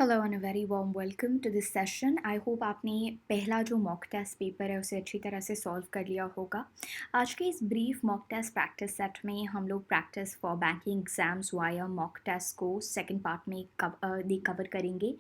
Hello and a very warm welcome to this session. I hope आपने पहला जो mock test paper है उसे अच्छी तरह से सॉल्व कर लिया होगा। आज के इस brief mock test practice set में हम लोग practice for banking exams via mock test को सेकंड पार्ट में कवर करेंगे।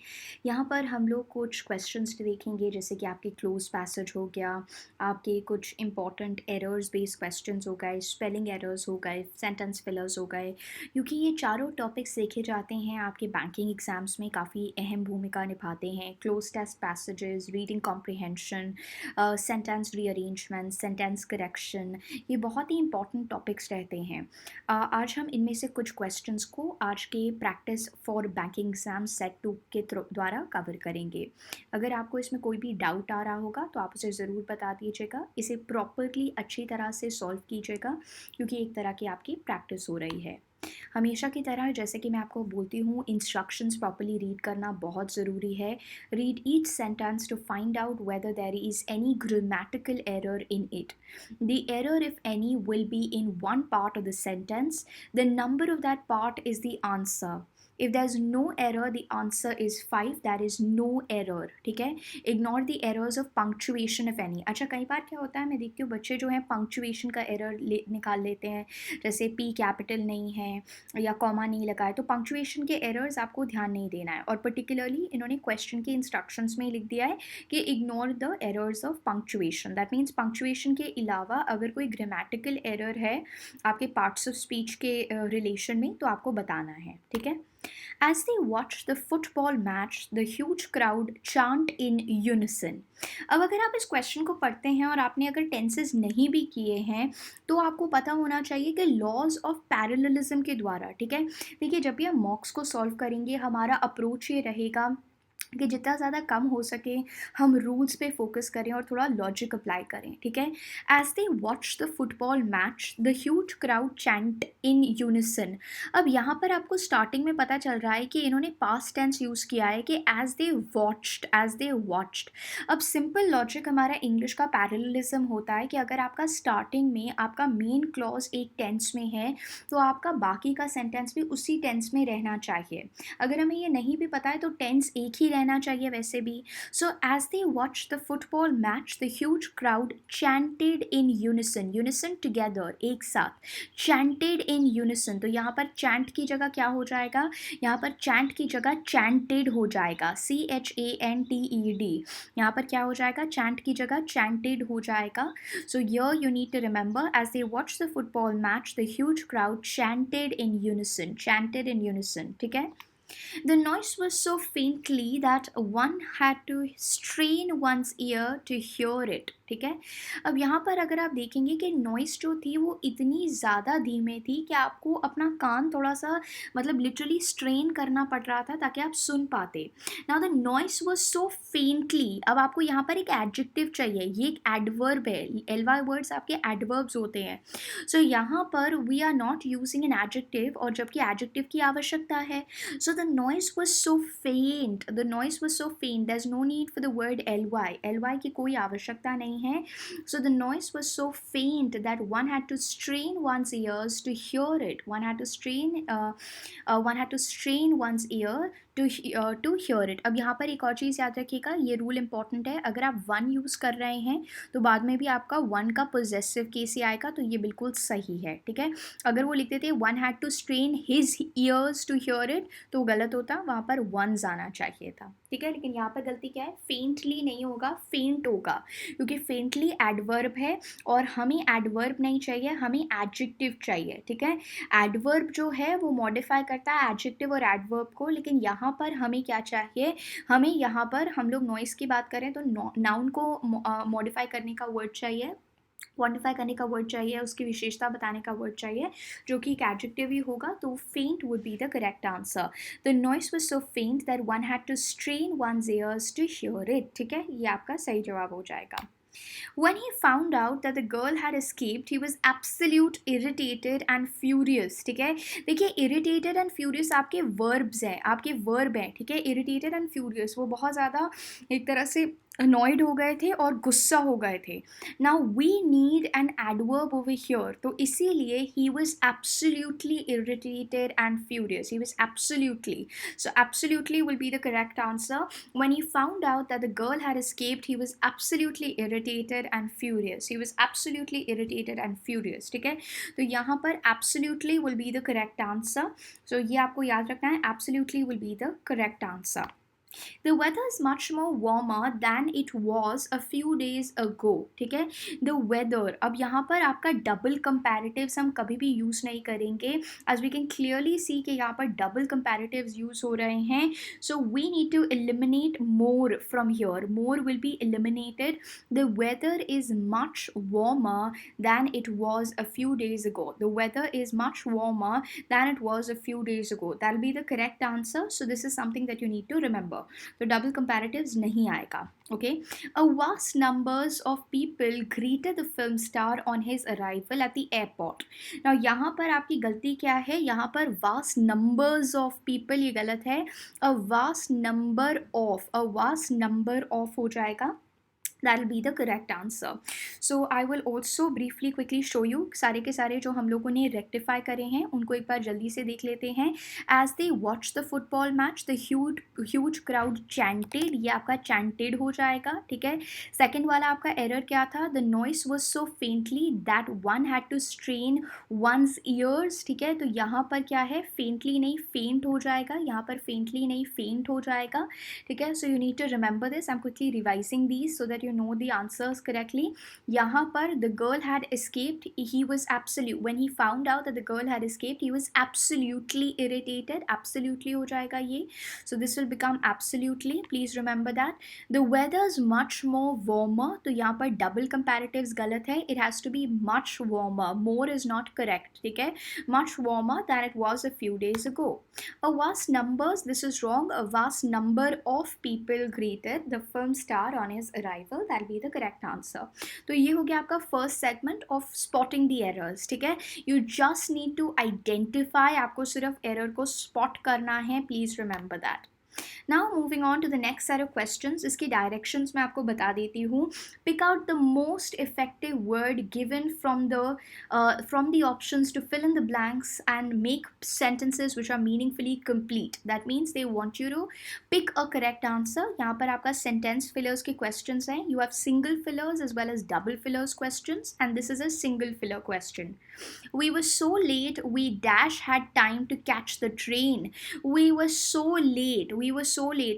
यहाँ पर हम लोग कुछ क्वेश्चंस देखेंगे, जैसे कि आपके क्लोज पैसेज हो गया, आपके कुछ इंपॉर्टेंट एरर्स बेस्ड क्वेश्चंस हो गए, स्पेलिंग एरर्स हो गए, सेंटेंस फिलर्स हो गए, क्योंकि ये चारों टॉपिक्स देखे जाते हैं आपके बैंकिंग एग्जाम्स में काफ़ी अहम भूमिका निभाते हैं। Cloze test passages, reading comprehension, sentence rearrangement, sentence correction, ये बहुत ही इंपॉर्टेंट टॉपिक्स रहते हैं। आज हम इनमें से कुछ क्वेश्चंस को आज के practice for banking exam set 2 के द्वारा कवर करेंगे। अगर आपको इसमें कोई भी डाउट आ रहा होगा तो आप उसे ज़रूर बता दीजिएगा। इसे प्रॉपरली अच्छी तरह से सॉल्व कीजिएगा, क्योंकि एक तरह की आपकी प्रैक्टिस हो रही है। हमेशा की तरह जैसे कि मैं आपको बोलती हूँ, इंस्ट्रक्शंस प्रॉपर्ली रीड करना बहुत ज़रूरी है। Read each sentence to find out whether there is any grammatical error in it. The error if any will be in one part of the sentence, the number of that part is the answer. If there is no error, the answer is 5. There is no error. ठीक है, ignore the errors of punctuation if any. अच्छा, कई बार क्या होता है, मैं देखती हूँ बच्चे जो हैं पंक्चुएशन का एरर निकाल लेते हैं, जैसे पी कैपिटल नहीं है या कॉमा नहीं लगा है, तो पंक्चुएशन के एरर्स आपको ध्यान नहीं देना है। और पर्टिकुलरली इन्होंने क्वेश्चन के इंस्ट्रक्शंस में लिख दिया है कि ignore the errors of punctuation. That means punctuation के अलावा अगर कोई ग्रामेटिकल एरर है आपके पार्ट्स ऑफ स्पीच के रिलेशन में, तो आपको बताना है। ठीक है। As they watched the football match, the huge crowd chant in unison. अब अगर आप इस क्वेश्चन को पढ़ते हैं और आपने अगर टेंसेस नहीं भी किए हैं, तो आपको पता होना चाहिए कि लॉज ऑफ पैरेललिज्म के द्वारा, ठीक है, देखिए जब भी हम मॉक्स को सॉल्व करेंगे हमारा अप्रोच ये रहेगा कि जितना ज़्यादा कम हो सके हम रूल्स पे फोकस करें और थोड़ा लॉजिक अप्लाई करें। ठीक है। As they watch the football match, the huge crowd chant in unison. अब यहाँ पर आपको स्टार्टिंग में पता चल रहा है कि इन्होंने पास्ट टेंस यूज़ किया है कि as they watched, as they watched. अब सिंपल लॉजिक हमारा इंग्लिश का पैरेललिज्म होता है कि अगर आपका स्टार्टिंग में आपका मेन क्लॉज एक टेंस में है, तो आपका बाकी का सेंटेंस भी उसी टेंस में रहना चाहिए। अगर हमें ये नहीं भी पता है तो टेंस एक ही रहना चाहिए वैसे भी। So as they watch the football match, the huge crowd chanted in unison, unison together, एक साथ, चैंटेड इन यूनिसन। तो यहाँ पर चैंट की जगह क्या हो जाएगा, यहाँ पर चैंट की जगह चैंटेड हो जाएगा, CHANTED। यहाँ पर क्या हो जाएगा, चैंट की जगह चैंटेड हो जाएगा। So here you need to remember, as they watch the football match, the huge crowd chanted in unison, chanted in unison. ठीक है। The noise was so faintly that one had to strain one's ear to hear it. ठीक है। अब यहाँ पर अगर आप देखेंगे कि नॉइस जो थी वो इतनी ज़्यादा धीमे थी कि आपको अपना कान थोड़ा सा मतलब लिटरली स्ट्रेन करना पड़ रहा था ताकि आप सुन पाते। Now the noise was so faintly. अब आपको यहाँ पर एक एडजेक्टिव चाहिए, ये एक एडवर्ब है। LY वर्ड्स आपके एडवर्ब्स होते हैं। सो यहाँ पर we are not using an adjective, और जबकि एडजेक्टिव की आवश्यकता है। So the noise was so faint. The noise was so faint. There's no need for the word ly. Ly की कोई आवश्यकता नहीं है. So the noise was so faint that one had to strain one's ears to hear it. One had to strain one's ear to hear it. अब यहाँ पर एक और चीज़ याद रखिएगा, ये रूल इंपॉर्टेंट है। अगर आप वन यूज़ कर रहे हैं तो बाद में भी आपका वन का पोजेसिव केस ही आएगा, तो ये बिल्कुल सही है। ठीक है। अगर वो लिखते थे one had to strain his ears to hear it, तो गलत होता, वहाँ पर वंस आना चाहिए था। ठीक है। लेकिन यहाँ पर गलती क्या है, फेंटली नहीं होगा, फेंट होगा, क्योंकि फेंटली एडवर्ब है और हमें एडवर्ब नहीं चाहिए, हमें एडजेक्टिव चाहिए। ठीक है। एडवर्ब जो है वो मॉडिफाई करता है एडजेक्टिव और एडवर्ब को, लेकिन यहाँ पर हमें क्या चाहिए, हमें यहाँ पर हम लोग नॉइस की बात करें तो नाउन को मॉडिफाई करने का वर्ड चाहिए, क्वांटिफाई करने का वर्ड चाहिए, उसकी विशेषता बताने का वर्ड चाहिए, जो कि एक एडजेक्टिव ही होगा। तो faint would be the correct answer. The noise was so faint that one had to strain one's ears to hear it. ठीक है, ये आपका सही जवाब हो जाएगा। When he found out that the girl had escaped, he was absolute irritated and furious. ठीक है। देखिए irritated and furious आपके verbs हैं, आपके verb हैं। ठीक है। irritated and furious वो बहुत ज़्यादा एक तरह से अनॉयड हो गए थे और गुस्सा हो गए थे. Now we need an adverb over here, तो इसीलिए he was absolutely irritated and furious. He was absolutely, so absolutely will be the correct answer. When he found out that the girl had escaped, he was absolutely irritated and furious. He was absolutely irritated and furious. ठीक है, तो यहाँ पर absolutely will be the correct answer. So ये आपको याद रखना है, absolutely will be the correct answer. The weather is much more warmer than it was a few days ago. ठीक है, the weather, अब यहाँ पर आपका डबल कंपैरेटिव्स हम कभी भी यूज़ नहीं करेंगे, as we can clearly see कि यहाँ पर डबल कंपैरेटिव्स यूज़ हो रहे हैं. So we need to eliminate more from here. More will be eliminated. The weather is much warmer than it was a few days ago. The weather is much warmer than it was a few days ago. That'll be the correct answer. So this is something that you need to remember. तो double comparatives नहीं आएगा. Okay, a vast numbers of people greeted the film star on his arrival at the airport. Now यहाँ पर आपकी गलती क्या है, यहाँ पर वास्ट नंबर्स ऑफ पीपल ये गलत है. अ वास्ट नंबर ऑफ हो जाएगा. That will be the correct answer. So I will also briefly quickly show you सारे के सारे जो हम लोगों ने rectify करे हैं उनको एक बार जल्दी से देख लेते हैं. As they watched the football match, the huge crowd chanted. ये आपका chanted हो जाएगा. ठीक है, सेकेंड वाला आपका error क्या था, the noise was so faintly that one had to strain one's ears. ठीक है, तो यहाँ पर क्या है, faintly नहीं faint हो जाएगा, यहाँ पर faintly नहीं faint हो जाएगा. ठीक है, so you need to remember this. I'm quickly revising these so that you know the answers correctly. यहाँ पर the girl had escaped, he was absolute. When he found out that the girl had escaped, he was absolutely irritated. Absolutely हो जाएगा ये. So this will become absolutely. Please remember that. The weather is much more warmer. तो यहाँ पर double comparatives गलत है. It has to be much warmer. More is not correct. ठीक है, much warmer than it was a few days ago. A vast numbers, this is wrong. A vast number of people greeted the film star on his arrival. That'll be the correct answer. तो ये हो गया आपका first segment of spotting the errors. ठीक है, you just need to identify, आपको सिर्फ error को spot करना है. Please remember that. Now moving on to the next set of questions. इसकी directions मैं आपको बता देती हूँ. Pick out the most effective word given from the options to fill in the blanks and make sentences which are meaningfully complete. That means they want you to pick a correct answer. यहाँ पर आपका sentence fillers के questions हैं. You have single fillers as well as double fillers questions, and this is a single filler question. We were so late, we dash had time to catch the train. We were so late.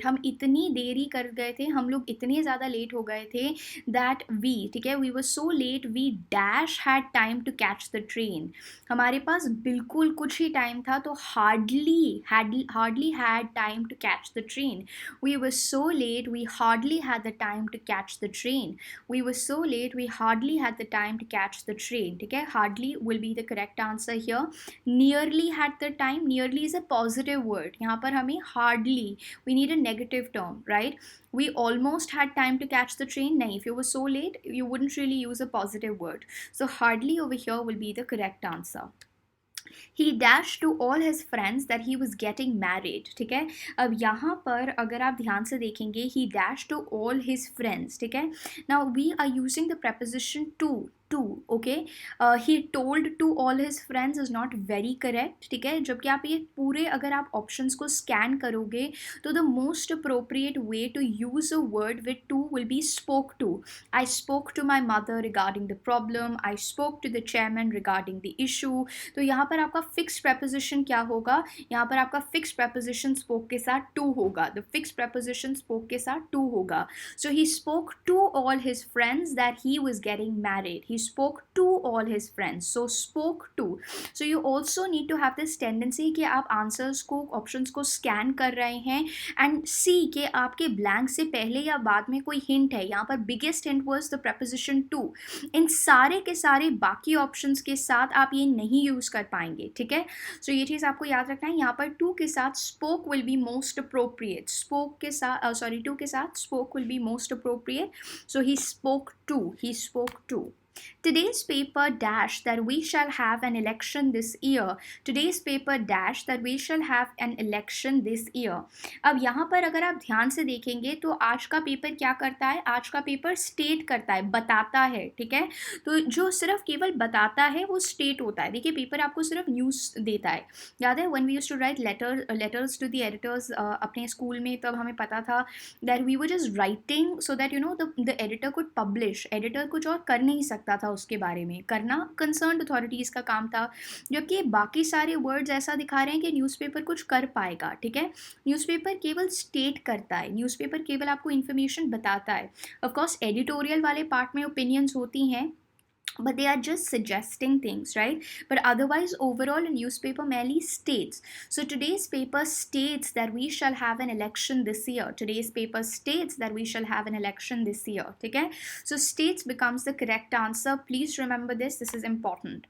हम इतनी देरी कर गए थे, हम लोग इतने ज़्यादा लेट हो गए थे that we, ठीक है, we were so late we dash had time to catch the train. हमारे पास बिल्कुल कुछ ही टाइम था, तो hardly had time to catch the train. We were so late we hardly had the time to catch the train. We were so late we hardly had the time to catch the train. ठीक है, hardly will be the correct answer here. Nearly had the time. Nearly is a positive word. यहाँ पर हमें hardly, we need a negative term, right? We almost had time to catch the train. nahi, if you were so late, you wouldn't really use a positive word. So hardly over here will be the correct answer. He dashed to all his friends that he was getting married. ठीक है, अब यहाँ पर अगर आप ध्यान से देखेंगे, he dashed to all his friends. ठीक है, now we are using the preposition to. Okay, he told to all his friends is not very correct. ठीक है, जबकि आप ये पूरे अगर आप ऑप्शंस को स्कैन करोगे तो the most appropriate way to use a word with to will be spoke to. I spoke to my mother regarding the problem. I spoke to the chairman regarding the issue. तो यहाँ पर आपका fixed preposition क्या होगा, यहाँ पर आपका fixed preposition spoke के साथ to होगा. The fixed preposition spoke के साथ to होगा. So he spoke to all his friends that he was getting married. He spoke to all his friends. So spoke to. So you also need to have this tendency कि आप answers को, options को scan कर रहे हैं and सी कि आपके blank से पहले या बाद में कोई हिंट है. यहाँ पर biggest hint was the preposition to. इन सारे के सारे बाकी ऑप्शंस के साथ आप ये नहीं यूज़ कर पाएंगे. ठीक है, सो ये चीज़ आपको याद रखना है. यहाँ पर to के साथ spoke will be most appropriate. spoke के साथ to के साथ spoke will be most appropriate. So he spoke to. Today's paper dash that we shall have an election this year. Today's paper dash that we shall have an election this year. अब यहाँ पर अगर आप ध्यान से देखेंगे तो आज का पेपर क्या करता है, आज का पेपर स्टेट करता है, बताता है, ठीक है. तो जो सिर्फ केवल बताता है वो स्टेट होता है. देखिए पेपर आपको सिर्फ न्यूज़ देता है. याद है when we used to write letters to the editors अपने स्कूल में, तब हमें पता था that we were just writing so that you know the editor could publish. Editor कुछ और कर नहीं सकता था, उसके बारे में करना कंसर्न्ड अथॉरिटीज़ का काम था. जबकि बाकी सारे वर्ड्स ऐसा दिखा रहे हैं कि न्यूज़पेपर कुछ कर पाएगा, ठीक है. न्यूज़पेपर केवल स्टेट करता है, न्यूज़पेपर केवल आपको इन्फॉर्मेशन बताता है. ऑफ कोर्स एडिटोरियल वाले पार्ट में ओपिनियंस होती हैं, but they are just suggesting things, right? But otherwise overall a newspaper merely states. So today's paper states that we shall have an election this year. Today's paper states that we shall have an election this year, okay? So states becomes the correct answer. Please remember this is important.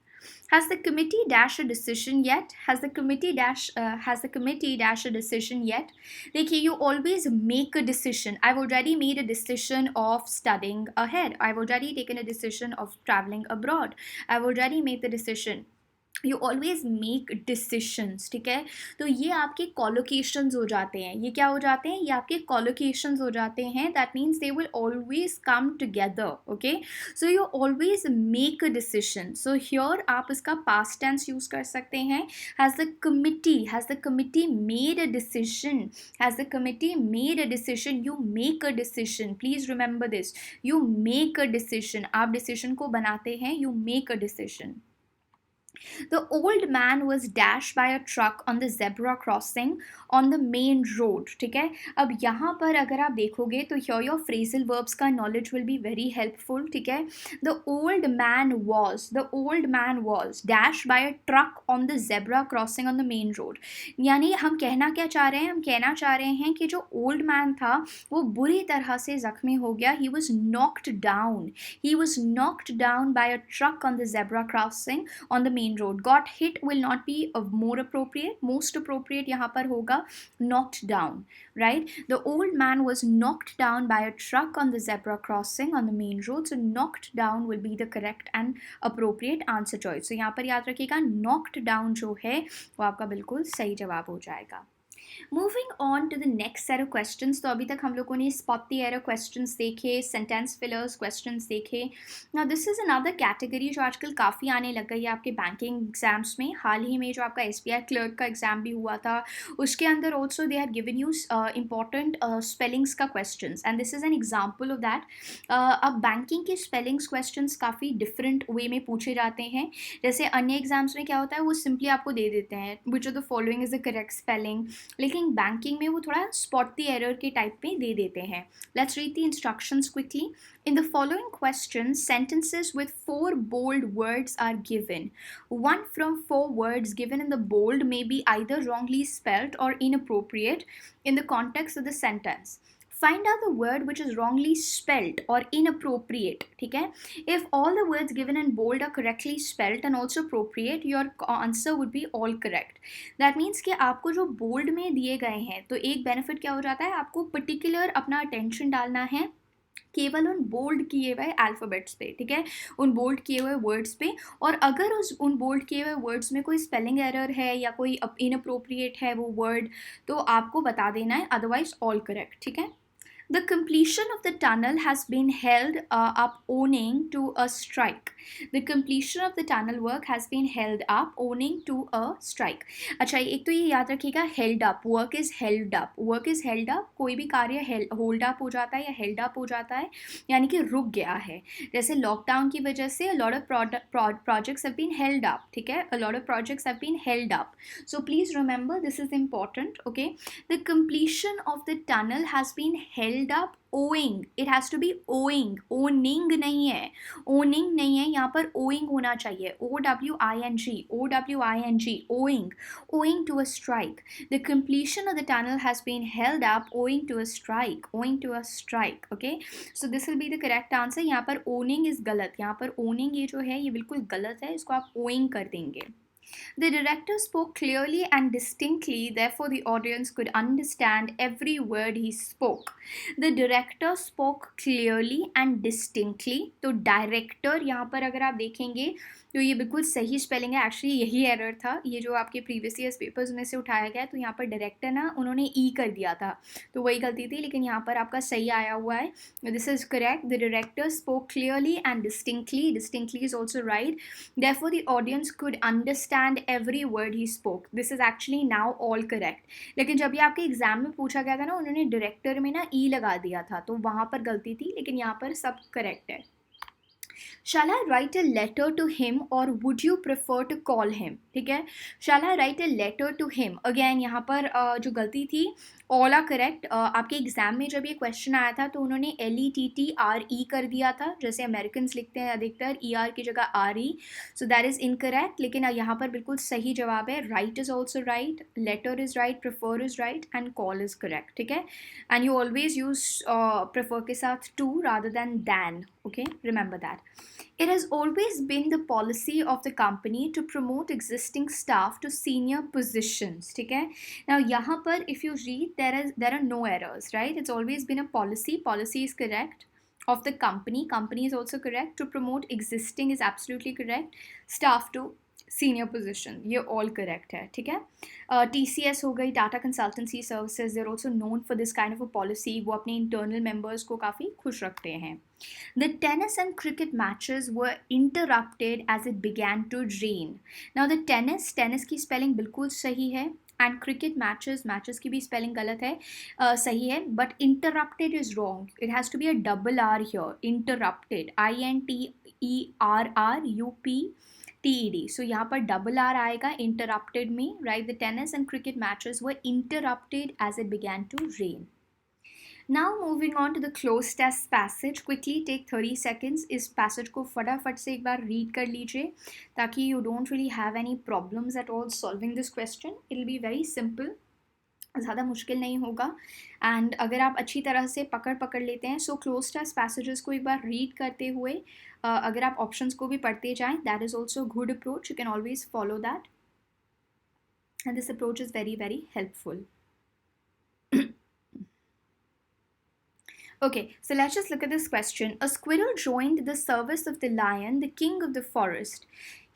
Has the committee dash a decision yet? Has the committee dash a decision yet? देखिए, you always make a decision. I've already made a decision of studying ahead. I've already taken a decision of traveling abroad. I've already made the decision. You always make decisions, ठीक है. तो ये आपके कॉलोकेशंस हो जाते हैं. ये क्या हो जाते हैं, ये आपके कॉलोकेशंस हो जाते हैं. That means they will always come together, okay. So you always make a decision. So here आप इसका पास्ट टेंस यूज कर सकते हैं. Has the committee made a decision. Has the committee made a decision. You make a decision. Please remember this, you make a decision. आप decision को बनाते हैं, you make a decision. The old man was dashed by a truck on the zebra crossing on the main road, ठीक है. अब यहाँ पर अगर आप देखोगे तो here your phrasal verbs का knowledge will be very helpful, ठीक है. The old man was dashed by a truck on the zebra crossing on the main road. यानी हम कहना क्या चाह रहे हैं, हम कहना चाह रहे हैं कि जो old man था वो बुरी तरह से जख्मी हो गया. He was knocked down by a truck on the zebra crossing on the main road. Got hit will not be more appropriate. Most appropriate यहाँ पर होगा knocked down, right? The old man was knocked down by a truck on the zebra crossing on the main road. So knocked down will be the correct and appropriate answer choice. So यहाँ पर याद रखिएगा knocked down जो है वो आपका बिल्कुल सही जवाब हो जाएगा. Moving on to the next set of questions. तो अभी तक हम लोगों ने spot the error questions देखे, sentence fillers questions देखे. Now this is another category जो आजकल काफ़ी आने लग गई है आपके banking exams में. हाल ही में जो आपका SBI clerk का exam भी हुआ था, उसके अंदर also they had given you important spellings का questions, and this is an example of that. अब banking के spellings questions काफ़ी different way में पूछे जाते हैं. जैसे अन्य exams में क्या होता है, वो simply आपको दे देते हैं which of the following is the correct spelling. लेकिन बैंकिंग में वो थोड़ा स्पॉट द एरर के टाइप में दे देते हैं. Let's read the instructions quickly. In the following questions, sentences with 4 bold words are given. One from 4 words given in the bold may be either wrongly spelt or inappropriate in the context of the sentence. Find out the word which is wrongly spelt or inappropriate, ठीक है. If all the words given in bold are correctly spelt and also appropriate, your answer would be all correct. That means कि आपको जो bold में दिए गए हैं, तो एक benefit क्या हो जाता है, आपको particular अपना attention डालना है केवल उन बोल्ड किए हुए अल्फ़ाबेट्स पे, ठीक है, उन बोल्ड किए हुए वर्ड्स पे. और अगर उन बोल्ड किए हुए वर्ड्स में कोई स्पेलिंग एरर है या कोई इनअप्रोप्रिएट है वो वर्ड, तो आपको बता देना है, अदरवाइज ऑल करेक्ट, ठीक है. The completion of the tunnel has been held up owing to a strike. The completion of the tunnel work has been held up owing to a strike. अच्छा, एक तो ये याद रखिएगा held up, work is held up. Work is held up, कोई भी कार्य hold up हो जाता है या held up हो जाता है, यानी कि रुक गया है. जैसे लॉकडाउन की वजह से a lot of projects have been held up, ठीक है, a lot of projects have been held up. So please remember this is important, okay. The completion of the tunnel has been held up owing. It has to be owing. Owning नहीं है, owning नहीं है, यहाँ पर owing होना चाहिए. owing to a strike. The completion of the tunnel has been held up owing to a strike. Okay, so this will be the correct answer. यहाँ पर owning is गलत, यहाँ पर owning ये जो है ये बिल्कुल गलत है, इसको आप owing कर देंगे. The director spoke clearly and distinctly, therefore the audience could understand every word he spoke. The director spoke clearly and distinctly. तो director यहाँ पर अगर आप देखेंगे तो ये बिल्कुल सही स्पेलिंग है. एक्चुअली यही एरर था, ये जो आपके प्रीवियस ईयर्स पेपर्स में से उठाया गया है, तो यहाँ पर डायरेक्टर ना उन्होंने ई कर दिया था, तो वही गलती थी, लेकिन यहाँ पर आपका सही आया हुआ है. This is correct. The director spoke clearly and distinctly. Distinctly is also right. Therefore, the audience could understand every word he spoke. This is actually now all correct. लेकिन जब ये आपके एग्जाम में पूछा गया था ना, उन्होंने डायरेक्टर में ना ई लगा दिया था, तो वहाँ पर गलती थी, लेकिन यहाँ पर सब करेक्ट है. Shall I write a letter to him or would you prefer to call him? ठीक है. Shall I write a letter to him? Again यहाँ पर जो गलती थी, all are correct. आपके एग्जाम में जब ये क्वेश्चन आया था तो उन्होंने LETTRE कर दिया था, जैसे अमेरिकन लिखते हैं अधिकतर ER की जगह RE. So that is incorrect. लेकिन यहाँ पर बिल्कुल सही जवाब है. Write is also right, letter is right, prefer is right and call is correct. ठीक है. And you always use prefer के साथ to rather than. Okay, remember that. It has always been the policy of the company to promote existing staff to senior positions. ठीक है. Now यहाँ पर if you read there are no errors, right? It's always been a policy. Policy is correct. Of the company. Company is also correct. To promote existing is absolutely correct. Staff to senior position, ये all correct है. ठीक है. TCS हो गई, Tata consultancy services, there also known for this kind of a policy. वो अपने internal members को काफ़ी खुश रखते हैं. The tennis and cricket matches were interrupted as it began to rain. Now the tennis की स्पेलिंग बिल्कुल सही है, एंड क्रिकेट मैचेस की भी स्पेलिंग गलत है, सही है, but interrupted is wrong. It has to be a double R here. Interrupted, INTERRUPTED. सो यहाँ पर डबल आर आएगा इंटरप्टेड में. Right. The tennis and cricket matches were interrupted as it began to rain. Now moving on to the closed test passage. Quickly take 30 seconds. इस passage को फटाफट से एक बार read कर लीजिए ताकि you don't really have any problems at all solving this question. It will be very simple. ज़्यादा मुश्किल नहीं होगा. एंड अगर आप अच्छी तरह से पकड़ लेते हैं, सो क्लोज टेस्ट पैसेजेस को एक बार रीड करते हुए अगर आप ऑप्शंस को भी पढ़ते जाएं, that is also good approach. You can always follow that and this approach is very very helpful. Okay, so let's just look at this question. A squirrel joined the service of the lion, the king of the forest.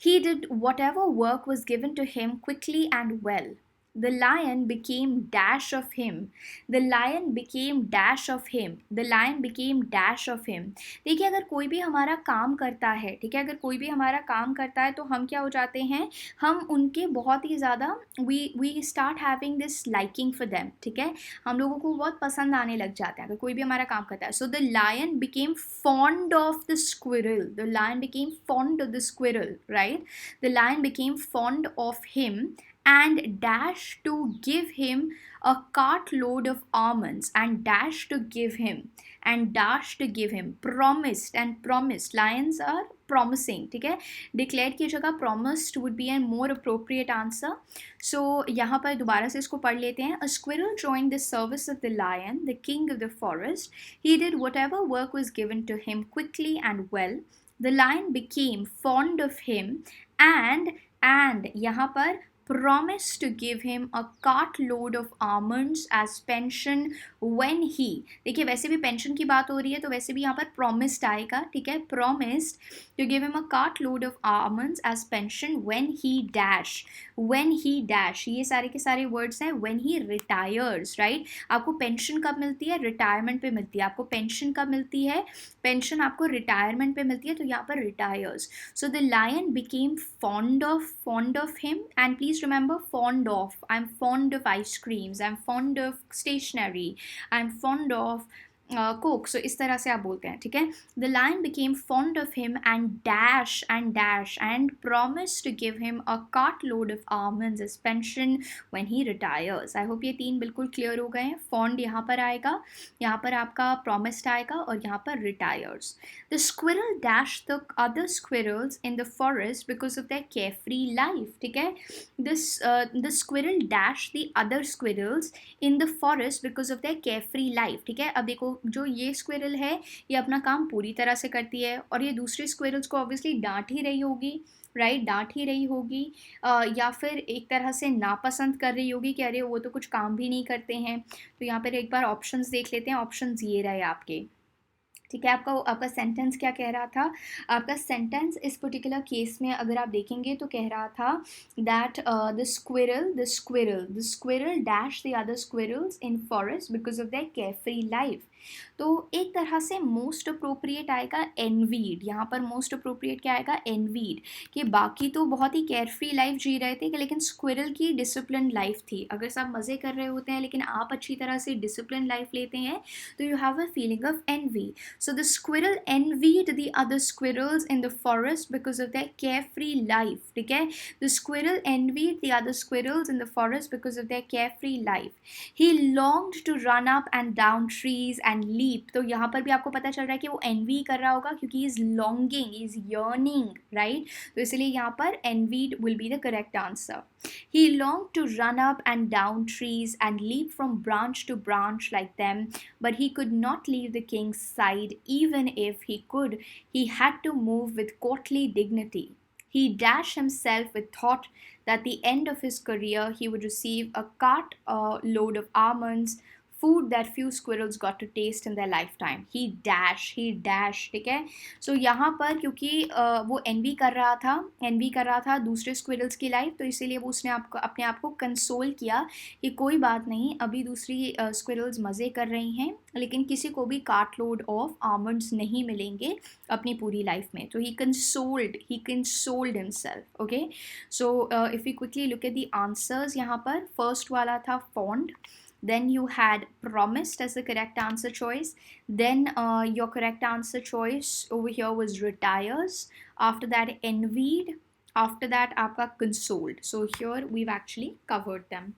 He did whatever work was given to him quickly and well. The lion became dash of him. The lion became dash of him. The lion became dash of him. देखिए, अगर कोई भी हमारा काम करता है, ठीक है, अगर कोई भी हमारा काम करता है तो हम क्या हो जाते हैं, हम उनके बहुत ही ज़्यादा we start having this liking for them. ठीक है, हम लोगों को बहुत पसंद आने लग जाते हैं अगर कोई भी हमारा काम करता है. So the lion became fond of the squirrel. The lion became fond of the squirrel, right? The lion became fond of him and dash to give him a cartload of almonds. And dash to give him and dash to give him. Promised and promised. Lions are promising. ठीक है. Declared की जगह promised would be a more appropriate answer. So यहाँ पर दोबारा से इसको पढ़ लेते हैं. A squirrel joined the service of the lion, the king of the forest. He did whatever work was given to him quickly and well. The lion became fond of him and यहाँ पर promised to give him a cartload of almonds as pension when he. देखिए, वैसे भी pension की बात हो रही है तो वैसे भी यहाँ पर promised आएगा. ठीक है. promised to give him a cartload of almonds as pension when he dash. ये सारे के सारे वर्ड्स हैं. when he retires, right? आपको पेंशन कब मिलती है? रिटायरमेंट पे मिलती है. आपको पेंशन कब मिलती है? पेंशन आपको रिटायरमेंट पे मिलती है, तो यहाँ पर retires. So the lion became fond of him. And please remember, fond of. I'm fond of ice creams. I'm fond of stationery. I'm fond of Coke. So इस तरह से आप बोलते हैं. ठीक है. The lion became fond of him and dash and promised to give him a cartload of almonds as pension when he retires. I hope ये तीन बिल्कुल क्लियर हो गए हैं. Fond यहाँ पर आएगा, यहाँ पर आपका promised आएगा और यहाँ पर retires. The squirrel dashed the other squirrels in the forest because of their carefree life. ठीक है. The squirrel dashed the other squirrels in the forest because of their carefree life. ठीक है. अब देखो, जो ये स्क्विरल है ये अपना काम पूरी तरह से करती है और ये दूसरी स्क्विरल्स को ऑब्वियसली डांट ही रही होगी. राइट, डांट ही रही होगी, या फिर एक तरह से नापसंद कर रही होगी कि अरे वो तो कुछ काम भी नहीं करते हैं। तो यहाँ पर एक बार ऑप्शंस देख लेते हैं। ऑप्शंस ये रहे आपके, ठीक है। आपका आपका सेंटेंस क्या कह रहा था? आपका सेंटेंस इस पर्टिकुलर केस में अगर आप देखेंगे तो कह रहा था that the squirrel dash the other squirrels in forest because of their carefree life. तो एक तरह से मोस्ट अप्रोप्रिएट आएगा एनवीड। यहाँ पर मोस्ट अप्रोप्रिएट क्या आएगा? एनवीड, कि बाकी तो बहुत ही केयरफ्री लाइफ जी रहे थे लेकिन स्क्विरल की डिसिप्लिन लाइफ थी। अगर सब मज़े कर रहे होते हैं लेकिन आप अच्छी तरह से डिसिप्लिन लाइफ लेते हैं तो you have a feeling of envy. So the squirrel envied the other squirrels in the forest because of their carefree life. ठीक है, the squirrel envied the other squirrels in the forest because of their carefree life. He longed to run up and down trees and leap. तो यहाँ पर भी आपको पता चल रहा है कि वो envy कर रहा होगा क्योंकि he is longing, he is yearning, right? तो इसलिए यहाँ पर envied will be the correct answer. He longed to run up and down trees and leap from branch to branch like them, but he could not leave the king's side even if he could. He had to move with courtly dignity. He dashed himself with thought that at the end of his career he would receive a cart load of almonds, food that few squirrels got to taste in their lifetime. He dash, ठीक है। सो यहाँ पर क्योंकि वो N V कर रहा था दूसरे स्क्विरल्स की लाइफ, तो इसीलिए वो उसने अपने आप को कंसोल किया कि कोई बात नहीं, अभी दूसरी स्क्विरल्स मज़े कर रही हैं लेकिन किसी को भी कार्ट लोड ऑफ आमंड्स नहीं मिलेंगे अपनी पूरी लाइफ में। तो he consoled himself. Okay, so if we quickly look at the answers, यहाँ पर फर्स्ट वाला था fond, then you had promised as the correct answer choice, then your correct answer choice over here was retires, after that envied, after that आपका consoled. So here we've actually covered them.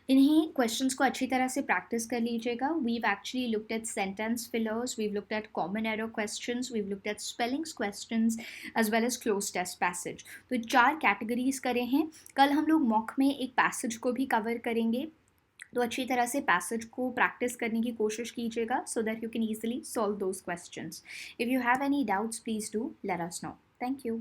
इन्हीं questions को अच्छी तरह से practice कर लीजिएगा. We've actually looked at sentence fillers, we've looked at common error questions, we've looked at spellings questions as well as closed test passage. तो 4 categories करे हैं. कल हम लोग mock में एक passage को भी cover करेंगे, तो अच्छी तरह से पैसेज को प्रैक्टिस करने की कोशिश कीजिएगा सो that you can easily solve those questions. If you have any doubts please do let us know. Thank you.